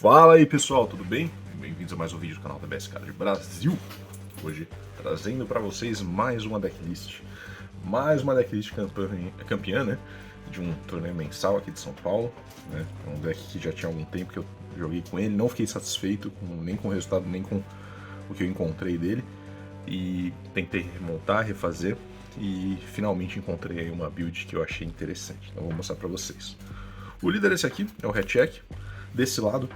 Fala aí pessoal, tudo bem? Bem-vindos a mais um vídeo do canal TBS Card Brasil. Hoje trazendo para vocês mais uma decklist campeã, né? De um torneio mensal aqui de São Paulo, né? É um deck que já tinha algum tempo que eu joguei com ele, não fiquei satisfeito nem com o resultado, nem com o que eu encontrei dele. E tentei remontar, refazer e finalmente encontrei aí uma build que eu achei interessante. Então vou mostrar para vocês. O líder desse aqui é o Hatchek. Desse lado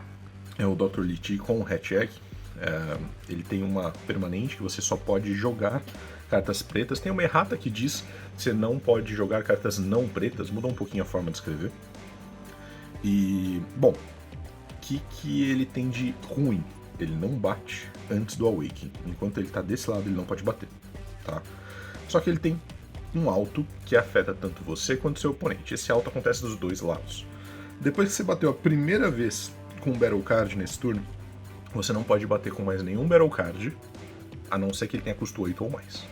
é o Dr. Lich com o Hatchek. Ele tem uma permanente que você só pode jogar cartas pretas. Tem uma errata que diz que você não pode jogar cartas não pretas. Muda um pouquinho a forma de escrever. E, bom, o que ele tem de ruim? Ele não bate antes do Awakening. Enquanto ele está desse lado, ele não pode bater, tá? Só que ele tem um alto que afeta tanto você quanto seu oponente. Esse alto acontece dos dois lados. Depois que você bateu a primeira vez com um Battle Card nesse turno, você não pode bater com mais nenhum Battle Card, a não ser que ele tenha custo 8 ou mais.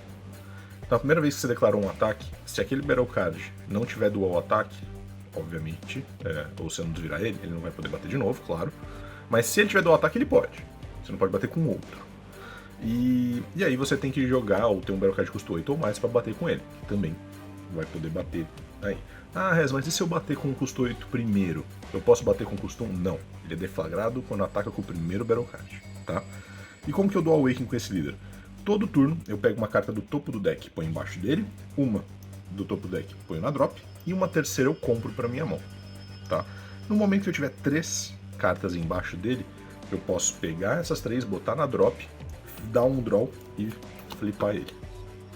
Então a primeira vez que você declarou um ataque, se aquele Battle Card não tiver dual ataque, obviamente, ou você não desvirar ele, ele não vai poder bater de novo, claro. Mas se ele tiver dual ataque, ele pode. Você não pode bater com outro. E aí você tem que jogar ou ter um Battle Card de custo 8 ou mais para bater com ele, que também vai poder bater aí. Ah, Rez, mas e se eu bater com o custo 8 primeiro? Eu posso bater com o custo 1? Não. Ele é deflagrado quando ataca com o primeiro Battle Card, tá? E como que eu dou Awakening com esse líder? Todo turno eu pego uma carta do topo do deck, ponho embaixo dele, uma do topo do deck ponho na drop, e uma terceira eu compro para minha mão, tá? No momento que eu tiver 3 cartas embaixo dele, eu posso pegar essas 3, botar na drop, dar um draw e flipar ele,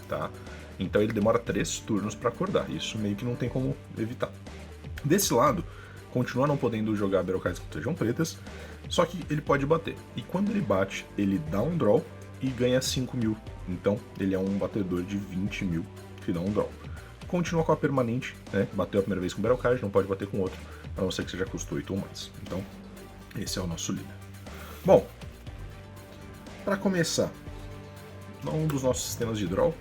tá? Então ele demora 3 turnos para acordar, isso meio que não tem como evitar. Desse lado, continua não podendo jogar Battle Cards que sejam pretas, só que ele pode bater. E quando ele bate, ele dá um draw e ganha 5 mil. Então ele é um batedor de 20 mil que dá um draw. Continua com a permanente, né? Bateu a primeira vez com o Battle Card, não pode bater com outro, a não ser que seja custo 8 ou mais. Então, esse é o nosso líder. Bom, para começar, um dos nossos sistemas de draw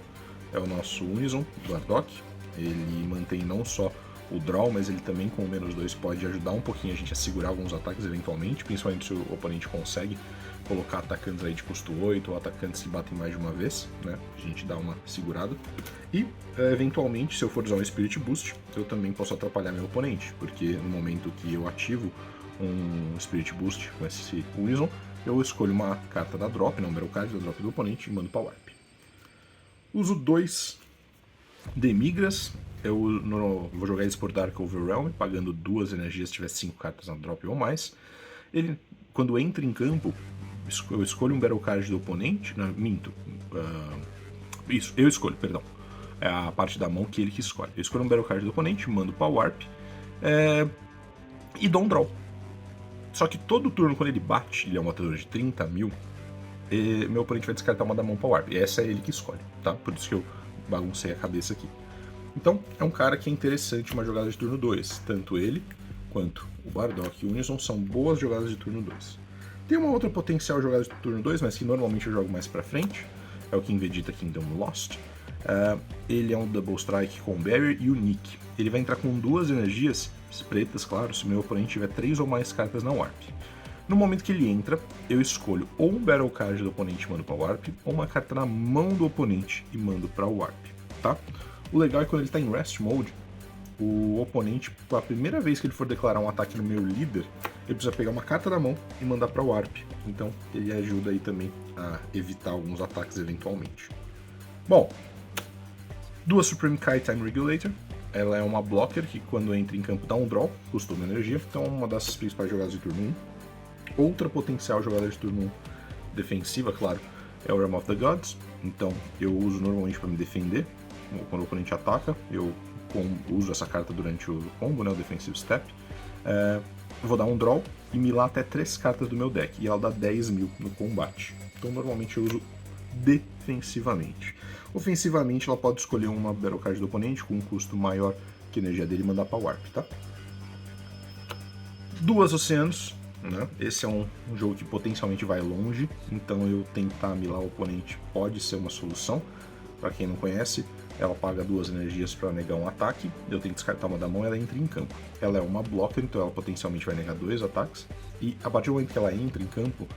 é o nosso Unison, do Ardok. Ele mantém não só o draw, mas ele também com o -2 pode ajudar um pouquinho a gente a segurar alguns ataques eventualmente, principalmente se o oponente consegue colocar atacantes aí de custo 8 ou atacantes que batem mais de uma vez, né? A gente dá uma segurada. E, eventualmente, se eu for usar um Spirit Boost, eu também posso atrapalhar meu oponente, porque no momento que eu ativo um Spirit Boost com esse Unison, eu escolho uma carta da drop, não um Battle Card da drop do oponente e mando para Warp. Uso 2 Demigras. Eu vou jogar eles por Dark Overwhelm, pagando 2 energias se tiver 5 cartas na drop ou mais. Ele, quando entra em campo, eu escolho um Battle Card do oponente. Não, minto. Isso, eu escolho, perdão. É a parte da mão que ele que escolhe. Eu escolho um Battle Card do oponente, mando para Warp e dou um draw. Só que todo turno, quando ele bate, ele é um batedor de 30 mil, meu oponente vai descartar uma da mão para Warp. E essa é ele que escolhe, tá? Por isso que eu baguncei a cabeça aqui. Então, é um cara que é interessante uma jogada de turno 2. Tanto ele quanto o Bardock e o Unison são boas jogadas de turno 2. Tem uma outra potencial jogada de turno 2, mas que normalmente eu jogo mais pra frente. É o King Vegeta Kingdom Lost. Ele é um Double Strike com Barrier e o Nick. Ele vai entrar com 2 energias pretas, claro, se meu oponente tiver 3 ou mais cartas na Warp. No momento que ele entra, eu escolho ou um Battle Card do oponente e mando para Warp, ou uma carta na mão do oponente e mando para Warp, tá? O legal é que quando ele está em Rest Mode, o oponente, a primeira vez que ele for declarar um ataque no meu líder, ele precisa pegar uma carta da mão e mandar para Warp. Então ele ajuda aí também a evitar alguns ataques eventualmente. Bom, 2 Supreme Kai Time Regulator. Ela é uma blocker que quando entra em campo dá um draw, custa uma energia, então é uma das principais jogadas de turno 1. Outra potencial jogada de turno 1 defensiva, claro, é o Realm of the Gods, então eu uso normalmente para me defender. Quando o oponente ataca, eu uso essa carta durante o combo, né, o Defensive Step. Eu vou dar um draw e milar até 3 cartas do meu deck, e ela dá 10 mil no combate. Então normalmente eu uso defensivamente. Ofensivamente, ela pode escolher uma Battle Card do oponente com um custo maior que a energia dele e mandar para Warp, tá? 2 Oceanos, né? Esse é um jogo que potencialmente vai longe, então eu tentar milar o oponente pode ser uma solução. Para quem não conhece, ela paga 2 energias para negar um ataque, eu tenho que descartar uma da mão e ela entra em campo. Ela é uma blocker, então ela potencialmente vai negar 2 ataques, e a partir do momento que ela entra em campo,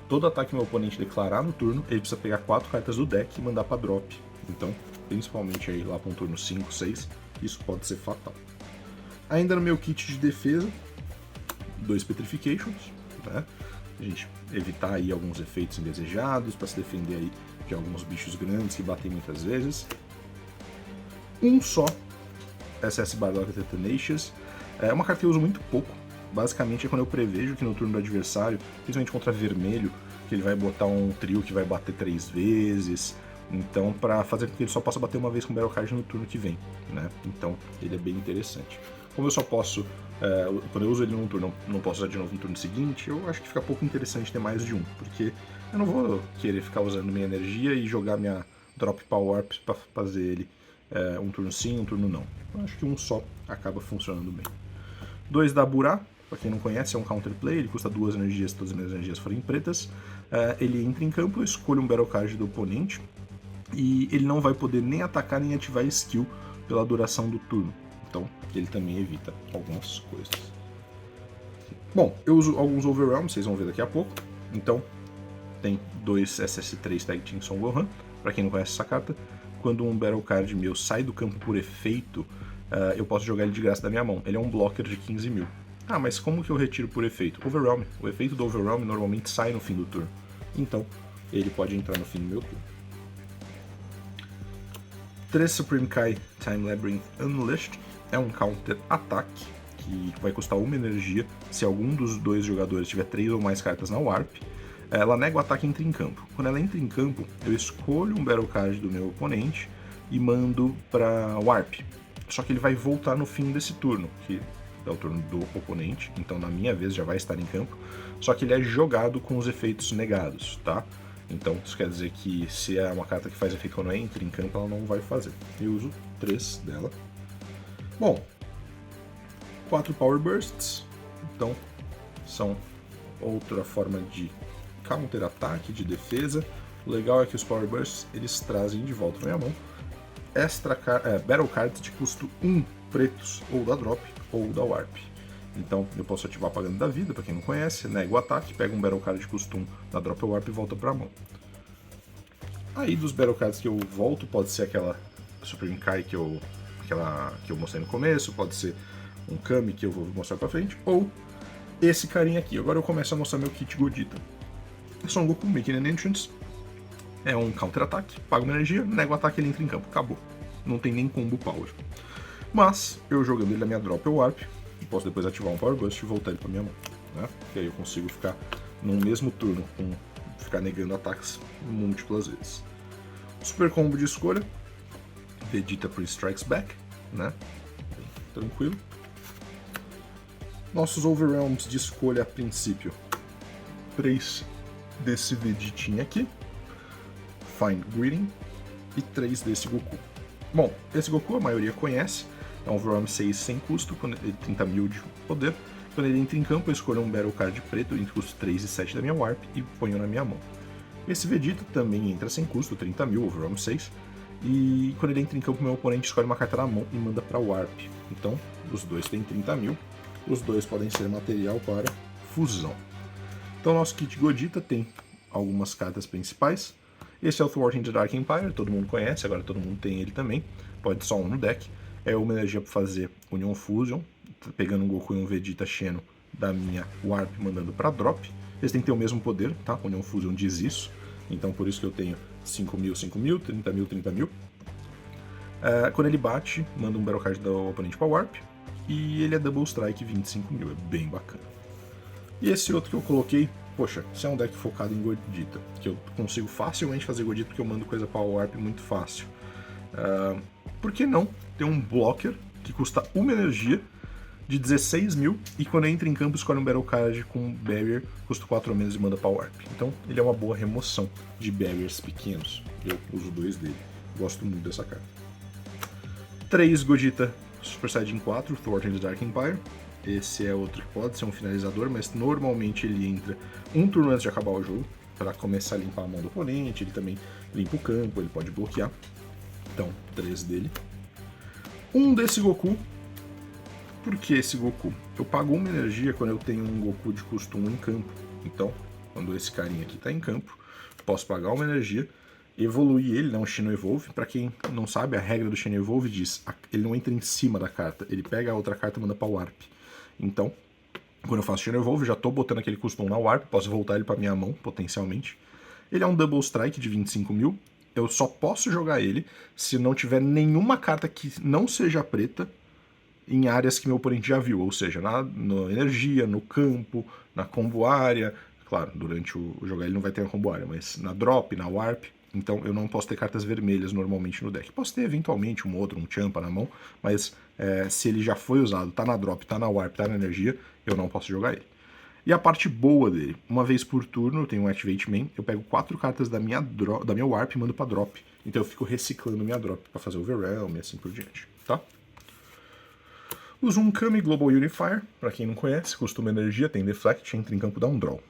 todo ataque que meu oponente declarar no turno, ele precisa pegar 4 cartas do deck e mandar para drop. Então, principalmente aí lá para um turno 5, 6, isso pode ser fatal. Ainda no meu kit de defesa, 2 Petrifications, né? A gente evitar aí alguns efeitos indesejados, para se defender aí de alguns bichos grandes que batem muitas vezes. Um só SS Bardock Tenacious, é uma carta que eu uso muito pouco, basicamente é quando eu prevejo que no turno do adversário, principalmente contra vermelho, que ele vai botar um trio que vai bater 3 vezes, então para fazer com que ele só possa bater uma vez com o Battle Card no turno que vem, né? Então ele é bem interessante. Como eu só posso, quando eu uso ele num turno, não posso usar de novo no turno seguinte, eu acho que fica pouco interessante ter mais de um, porque eu não vou querer ficar usando minha energia e jogar minha Drop Power Warp para fazer ele um turno sim, um turno não. Eu acho que um só acaba funcionando bem. 2 da Burá, para quem não conhece, é um counterplay, ele custa 2 energias se todas as minhas energias forem pretas. Ele entra em campo, eu escolho um Battle Card do oponente, e ele não vai poder nem atacar nem ativar skill pela duração do turno. Então, ele também evita algumas coisas. Bom, eu uso alguns Overwhelm, vocês vão ver daqui a pouco. Então, tem 2 SS3 Tag Team Son Gohan. Pra quem não conhece essa carta, quando um Battle Card meu sai do campo por efeito, eu posso jogar ele de graça da minha mão. Ele é um blocker de 15 mil. Ah, mas como que eu retiro por efeito? Overwhelm. O efeito do Overwhelm normalmente sai no fim do turno. Então, ele pode entrar no fim do meu turno. 3 Supreme Kai Time Labyrinth Unleashed é um counter-ataque que vai custar 1 energia se algum dos 2 jogadores tiver 3 ou mais cartas na Warp. Ela nega o ataque e entra em campo. Quando ela entra em campo, eu escolho um Battle Card do meu oponente e mando para Warp. Só que ele vai voltar no fim desse turno, que é o turno do oponente, então na minha vez já vai estar em campo. Só que ele é jogado com os efeitos negados, tá? Então isso quer dizer que se é uma carta que faz efeito quando entra em campo, ela não vai fazer. Eu uso 3 dela. Bom, 4 Power Bursts, então são outra forma de counter-ataque, de defesa. O legal é que os Power Bursts eles trazem de volta para minha mão Battle Cards de custo 1 pretos, ou da Drop ou da Warp. Então eu posso ativar Pagando da Vida, para quem não conhece, nego o ataque, pega um Battle Card de custo 1 da Drop ou Warp e volta para a mão. Aí dos Battle Cards que eu volto, pode ser aquela Supreme Kai que eu mostrei no começo, pode ser um Kami que eu vou mostrar pra frente, ou esse carinha aqui. Agora eu começo a mostrar meu kit Godita. Son Goku Making an Entrance é um counter-ataque, paga uma energia, nega o ataque e ele entra em campo, acabou. Não tem nem combo power. Mas, eu jogando ele na minha Drop ou Warp, posso depois ativar um Power Burst e voltar ele pra minha mão, né? Que aí eu consigo ficar num mesmo turno, ficar negando ataques múltiplas vezes. Super combo de escolha, Vegeta Pre-Strikes Back, né? Bem tranquilo. Nossos Overwhelms de escolha a princípio, 3 desse Vegetinha aqui, Find Greeting, e 3 desse Goku. Bom, esse Goku a maioria conhece, é um Overwhelm 6 sem custo, quando ele 30 mil de poder. Quando ele entra em campo, eu escolho um Battle Card preto entre custo 3 e 7 da minha Warp e ponho na minha mão. Esse Vegeta também entra sem custo, 30 mil, Overwhelm 6. E quando ele entra em campo, meu oponente escolhe uma carta na mão e manda para Warp. Então, os dois têm 30 mil. Os dois podem ser material para fusão. Então, nosso kit Godita tem algumas cartas principais. Esse é o Thwarting the Dark Empire, todo mundo conhece, agora todo mundo tem ele também. Pode só um no deck. É uma energia para fazer Union Fusion, pegando um Goku e um Vegeta Xeno da minha Warp mandando para Drop. Eles têm que ter o mesmo poder, tá? Union Fusion diz isso. Então por isso que eu tenho 5 mil, 5 mil, 30 mil, 30 mil. Quando ele bate, manda um Battle Card do oponente para Warp. E ele é Double Strike 25 mil, é bem bacana. E esse outro que eu coloquei, poxa, se é um deck focado em Godita, que eu consigo facilmente fazer Godita porque eu mando coisa para Warp muito fácil. Por que não ter um blocker que custa 1 energia de 16 mil e quando entra em campo escolhe um Battle Card com Barrier, custa 4 ou menos e manda para Warp. Então ele é uma boa remoção de Barriers pequenos. Eu uso 2 dele, gosto muito dessa carta. 3 Gogeta Super Saiyajin 4, Thwarting the Dark Empire. Esse é outro que pode ser um finalizador, mas normalmente ele entra um turno antes de acabar o jogo, para começar a limpar a mão do oponente, ele também limpa o campo, ele pode bloquear. Então, 3 dele. Um desse Goku. Por que esse Goku? Eu pago uma energia quando eu tenho um Goku de custo 1 em campo. Então, quando esse carinha aqui está em campo, posso pagar uma energia, evoluir ele, um Shino Evolve. Para quem não sabe, a regra do Shino Evolve diz ele não entra em cima da carta, ele pega a outra carta e manda para o Warp. Então, quando eu faço Shino Evolve, já estou botando aquele custo 1 na Warp, posso voltar ele para minha mão, potencialmente. Ele é um Double Strike de 25 mil. Eu só posso jogar ele se não tiver nenhuma carta que não seja preta em áreas que meu oponente já viu, ou seja, na energia, no campo, na combo área. Claro, durante o jogar ele não vai ter a combo área, mas na drop, na warp. Então eu não posso ter cartas vermelhas normalmente no deck. Posso ter eventualmente um outro, um champa na mão, mas se ele já foi usado, tá na drop, tá na warp, tá na energia, eu não posso jogar ele. E a parte boa dele, uma vez por turno, eu tenho um Activate Main, eu pego 4 cartas da minha Warp e mando pra drop. Então eu fico reciclando minha drop pra fazer Overwhelm e assim por diante, tá? Uso um Kami Global Unifier, pra quem não conhece, custa uma energia, tem Deflect, entra em campo, dá um draw.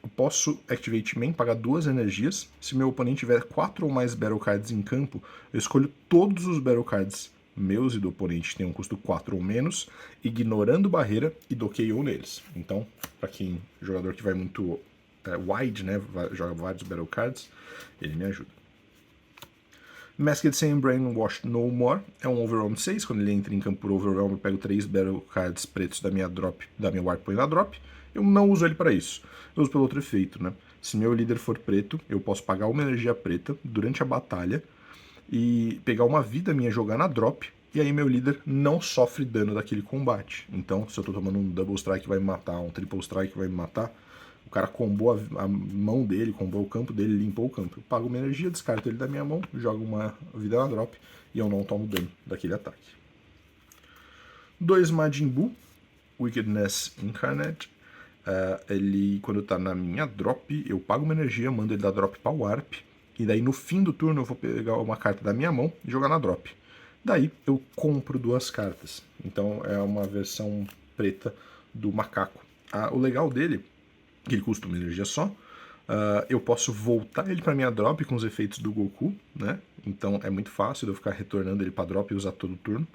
Eu posso Activate Main, pagar 2 energias. Se meu oponente tiver 4 ou mais Battle Cards em campo, eu escolho todos os Battle Cards meus e do oponente que tem um custo 4 ou menos, ignorando barreira e dou KO neles. Então, para quem jogador que vai muito wide, né, joga vários Battle Cards, ele me ajuda. Masked Saiyan Brainwashed No More é um Overwhelm 6. Quando ele entra em campo por Overwhelm, eu pego 3 Battle Cards pretos da minha Warp e põe na drop. Eu não uso ele para isso. Eu uso pelo outro efeito, né? Se meu líder for preto, eu posso pagar uma energia preta durante a batalha e pegar uma vida minha, jogar na drop, e aí meu líder não sofre dano daquele combate. Então, se eu tô tomando um Double Strike que vai me matar, um Triple Strike que vai me matar, o cara combou a mão dele, combou o campo dele, limpou o campo. Eu pago uma energia, descarto ele da minha mão, jogo uma vida na drop, e eu não tomo dano daquele ataque. 2 Majin Buu, Wickedness Incarnate. Ele, quando tá na minha drop, eu pago uma energia, mando ele da drop pra Warp, e daí no fim do turno eu vou pegar uma carta da minha mão e jogar na drop. Daí eu compro 2 cartas. Então é uma versão preta do macaco. O legal dele, que ele custa uma energia só, eu posso voltar ele para minha drop com os efeitos do Goku, né? Então é muito fácil de eu ficar retornando ele para drop e usar todo o turno.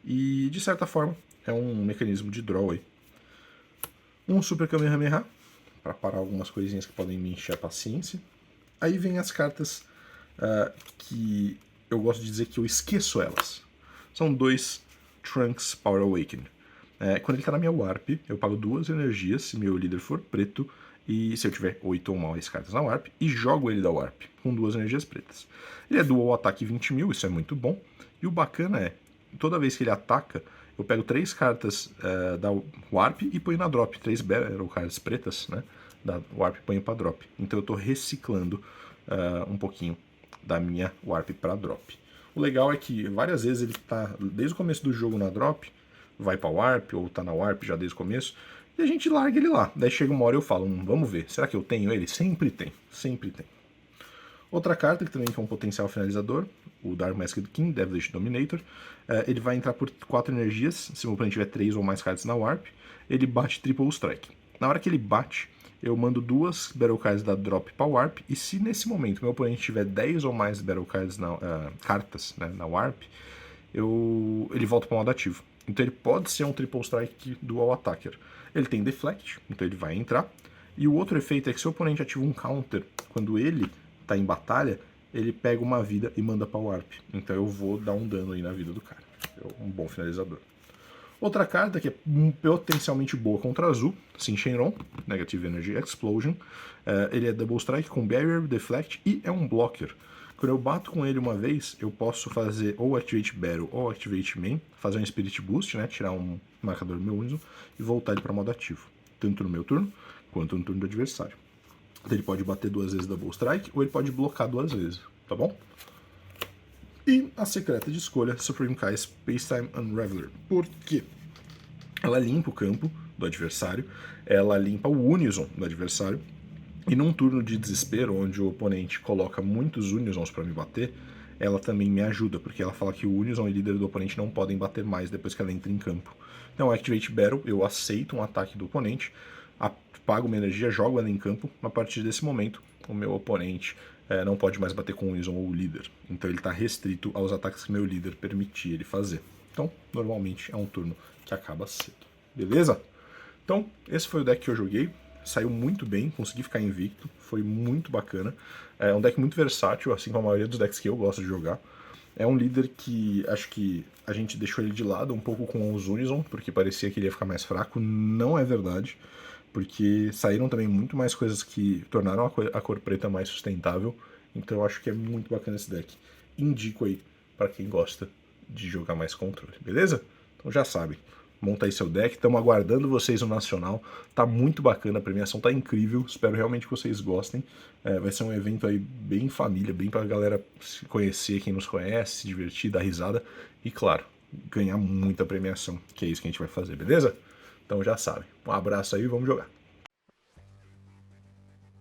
E de certa forma é um mecanismo de draw aí. Um Super Kamehameha, para parar algumas coisinhas que podem me encher a paciência. Aí vem as cartas que eu gosto de dizer que eu esqueço elas. São 2 Trunks Power Awakening. Quando ele está na minha Warp, eu pago 2 energias se meu líder for preto, e se eu tiver 8 ou mais cartas na Warp, e jogo ele da Warp, com 2 energias pretas. Ele é dual ataque 20 mil, isso é muito bom. E o bacana é, toda vez que ele ataca, eu pego 3 cartas da Warp e ponho na drop. 3 Battle Cards pretas, né? Da Warp e ponho pra drop. Então eu tô reciclando um pouquinho da minha Warp pra drop. O legal é que várias vezes ele tá desde o começo do jogo na drop, vai pra Warp ou tá na Warp já desde o começo, e a gente larga ele lá. Daí chega uma hora e eu falo, vamos ver, será que eu tenho ele? Sempre tem, sempre tem. Outra carta que também é um potencial finalizador, o Dark Masked King, Devilish Dominator. Ele vai entrar por 4 energias, se o oponente tiver 3 ou mais cartas na Warp, ele bate Triple Strike. Na hora que ele bate, eu mando 2 Battle Cards da drop para Warp, e se nesse momento meu oponente tiver 10 ou mais Battle Cards cartas, né, na Warp, ele volta para o modo ativo. Então ele pode ser um Triple Strike Dual Attacker. Ele tem Deflect, então ele vai entrar. E o outro efeito é que se o oponente ativa um counter, quando ele está em batalha, ele pega uma vida e manda para Warp. Então eu vou dar um dano aí na vida do cara. É um bom finalizador. Outra carta que é potencialmente boa contra azul, Shin Shenron, Negative Energy Explosion. Ele é Double Strike com Barrier, Deflect e é um blocker. Quando eu bato com ele uma vez, eu posso fazer ou Activate Battle ou Activate Main, fazer um Spirit Boost, né, tirar um marcador do meu Unison e voltar ele para modo ativo, tanto no meu turno quanto no turno do adversário. Então ele pode bater 2 vezes Double Strike ou ele pode blocar 2 vezes, tá bom? E a secreta de escolha, Supreme Kai Spacetime Unraveler. Por quê? Ela limpa o campo do adversário, ela limpa o Unison do adversário, e num turno de desespero, onde o oponente coloca muitos Unisons para me bater, ela também me ajuda, porque ela fala que o Unison e o líder do oponente não podem bater mais depois que ela entra em campo. Então, Activate Battle, eu aceito um ataque do oponente, pago uma energia, jogo ela em campo. A partir desse momento, o meu oponente não pode mais bater com o Weezon ou o líder. Então ele está restrito aos ataques que meu líder permitir ele fazer. Então, normalmente é um turno que acaba cedo. Beleza? Então, esse foi o deck que eu joguei. Saiu muito bem, consegui ficar invicto. Foi muito bacana. É um deck muito versátil, assim como a maioria dos decks que eu gosto de jogar. É um líder que acho que a gente deixou ele de lado um pouco com os Unison, porque parecia que ele ia ficar mais fraco. Não é verdade, porque saíram também muito mais coisas que tornaram a cor preta mais sustentável. Então eu acho que é muito bacana esse deck. Indico aí para quem gosta de jogar mais controle, beleza? Então já sabe, monta aí seu deck, estamos aguardando vocês no Nacional, tá muito bacana, a premiação tá incrível, espero realmente que vocês gostem. Vai ser um evento aí bem família, bem pra galera se conhecer, quem nos conhece, se divertir, dar risada e, claro, ganhar muita premiação, que é isso que a gente vai fazer, beleza? Então já sabe, um abraço aí e vamos jogar.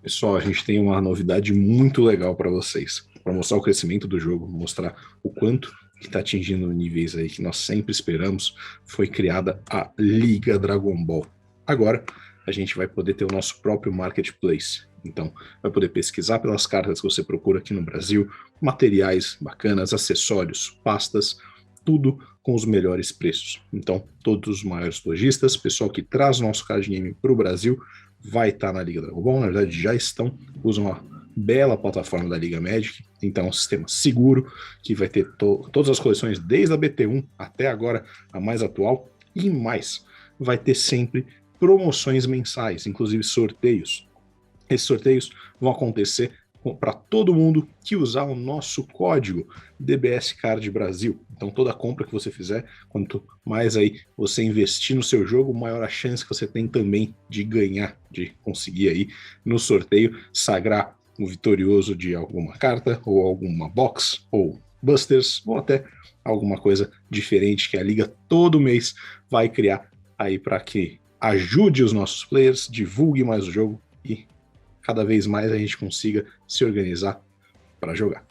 Pessoal, a gente tem uma novidade muito legal para vocês, para mostrar o crescimento do jogo, mostrar o quanto que está atingindo níveis aí que nós sempre esperamos. Foi criada a Liga Dragon Ball. Agora a gente vai poder ter o nosso próprio marketplace. Então, vai poder pesquisar pelas cartas que você procura aqui no Brasil, materiais bacanas, acessórios, pastas, tudo com os melhores preços. Então, todos os maiores lojistas, pessoal que traz o nosso card game para o Brasil, vai estar na Liga Dragon Ball, na verdade já estão, usam uma bela plataforma da Liga Magic, então é um sistema seguro, que vai ter todas as coleções, desde a BT1 até agora, a mais atual, e mais, vai ter sempre promoções mensais, inclusive sorteios. Esses sorteios vão acontecer para todo mundo que usar o nosso código DBS Card Brasil. Então toda compra que você fizer, quanto mais aí você investir no seu jogo, maior a chance que você tem também de ganhar, de conseguir aí no sorteio sagrar um vitorioso de alguma carta, ou alguma box, ou busters, ou até alguma coisa diferente que a Liga todo mês vai criar aí para que ajude os nossos players, divulgue mais o jogo e cada vez mais a gente consiga se organizar para jogar.